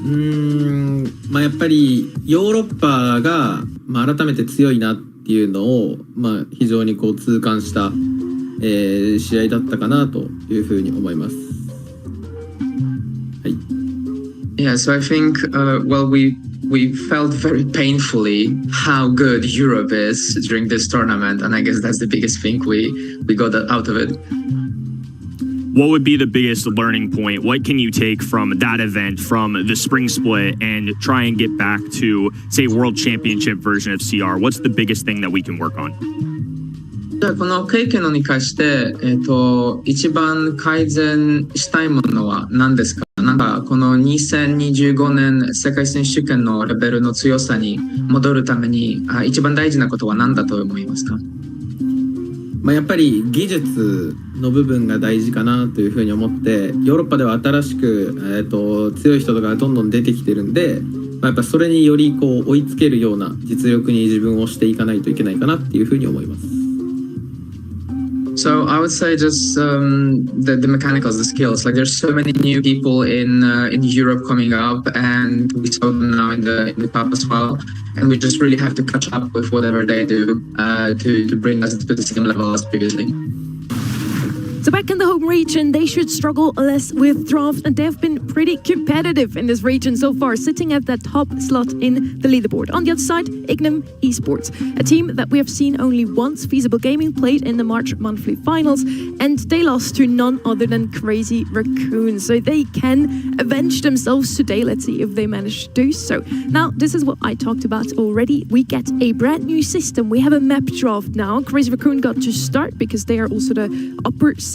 やっぱりヨーロッパが、改めて強いなっていうのを、非常にこう痛感した、試合だったかなというふうに思います。はい。Yeah, so I think, we felt very painfully how good Europe is during this tournament, and I guess that's the biggest thing we got out of it. What would be the biggest learning point? What can you take from that event, from the spring split, and try and get back to, say, World Championship version of CR? What's the biggest thing that we can work on? じゃあこの経験に関して、一番改善したいものは何ですか？なんかこの2025年世界選手権のレベルの強さに戻るために一番大事なことは何だと思いますか？やっぱり技術の部分が大事かなというふうに思って、ヨーロッパでは新しく、強い人とかがどんどん出てきてるんで、やっぱそれによりこう追いつけるような実力に自分をしていかないといけないかなっていうふうに思います。So I would say just the mechanicals, the skills. Like there's so many new people in Europe coming up, and we saw them now in the cup as well. And we just really have to catch up with whatever they do to bring us to the same level as previously. So back in the home region, they should struggle less with draft, and they've been pretty competitive in this region so far, sitting at that top slot in the leaderboard. On the other side, Ignim Esports, a team that we have seen only once Feasible Gaming played in the March monthly finals, and they lost to none other than Crazy Raccoon. So they can avenge themselves today. Let's see if they manage to do so. Now, this is what I talked about already. We get a brand new system. We have a map draft now. Crazy Raccoon got to start because they are also the upper seed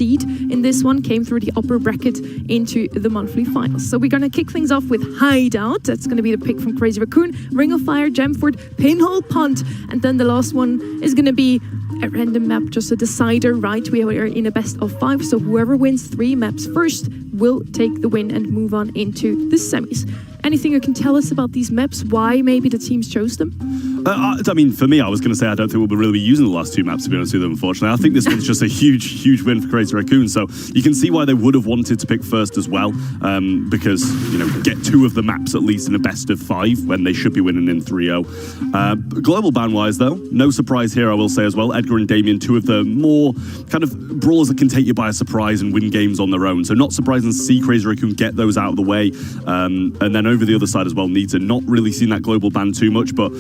in this one, came through the upper bracket into the monthly finals. So we're going to kick things off with Hideout. That's going to be the pick from Crazy Raccoon, Ring of Fire, Gemford, Pinhole Punt, and then the last one is going to be a random map, just a decider, right? We are in a best of 5, so whoever wins 3 maps first will take the win and move on into the semis. Anything you can tell us about these maps, why maybe the teams chose them? I mean, for me, I was going to say I don't think we'll really be using the last 2 maps, to be honest with them, unfortunately. I think this one's just a huge win for Crazy Raccoon, so you can see why they would have wanted to pick first as well, because, you know, get 2 of the maps at least in a best of 5 when they should be winning in 3-0. Global ban-wise, though, no surprise here, I will say as well. Edgar and Damien, 2 of the more kind of brawlers that can take you by a surprise and win games on their own, so not surprising to see Crazy Raccoon get those out of the way. And then over the other side as well, Nita, not really seen that global ban too much, but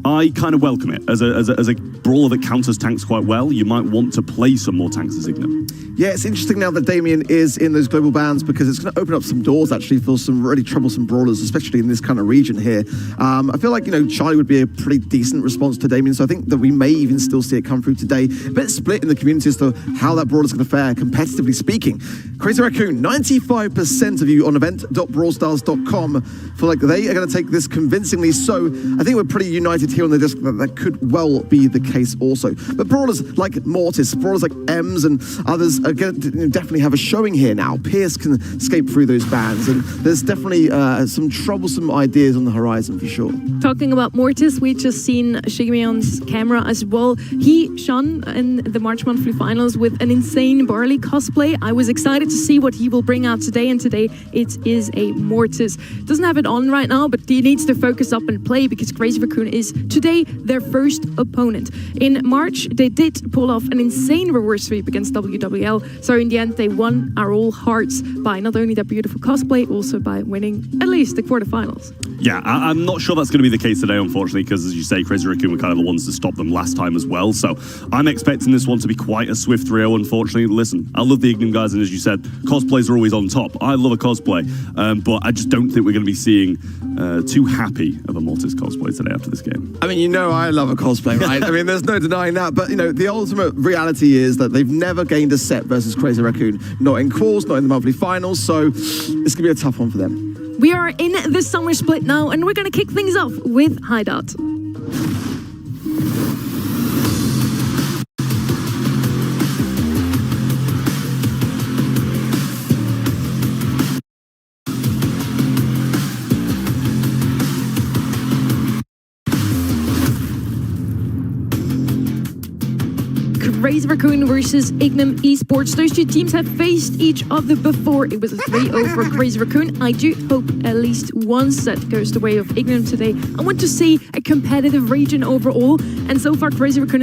I kind of welcome it. As a brawler that counters tanks quite well, you might want to play some more tanks as Ignim. Yeah, it's interesting now that Damien is in those global bans, because it's going to open up some doors actually for some really troublesome brawlers, especially in this kind of region here. I feel like, you know, Charlie would be a pretty decent response to Damien, so I think that we may even still see it come through today. A bit split in the community as to how that brawler's going to fare, competitively speaking. Crazy Raccoon, 95% of you on event.brawlstars.com feel like they are going to take this convincingly, so I think we're pretty united here on the disc that that could well be the case also. But brawlers like Mortis, brawlers like Ems and others are going to definitely have a showing here now. Pierce can escape through those bans, and there's definitely some troublesome ideas on the horizon for sure. Talking about Mortis, we just seen Shigmion's camera as well. He shone in the March monthly finals with an insane Barley cosplay. I was excited to see what he will bring out today, and today it is a Mortis. Doesn't have it on right now, but he needs to focus up and play, because Crazy Raccoon is today their first opponent. In March, they did pull off an insane reverse sweep against WWL, so in the end they won our all hearts by not only that beautiful cosplay, also by winning at least the quarterfinals. Yeah, I'm not sure that's going to be the case today, unfortunately, because as you say, Crazy Raccoon were kind of the ones to stop them last time as well, so I'm expecting this one to be quite a swift 3-0, unfortunately. Listen, I love the Ignim guys, and as you said, cosplays are always on top. I love a cosplay, but I just don't think we're going to be seeing too happy of a Mortis cosplay today after this game. I mean, you know I love a cosplay, right? I mean, there's no denying that, but, you know, the ultimate reality is that they've never gained a set versus Crazy Raccoon. Not in quals, not in the monthly finals, so it's going to be a tough one for them. We are in the summer split now, and we're going to kick things off with Hideout. Crazy Raccoon versus Ignum Esports. Those two teams have faced each other before. It was a 3-0 for Crazy Raccoon. I do hope at least one set goes the way of Ignum today. I want to see a competitive region overall, and so far Crazy Raccoon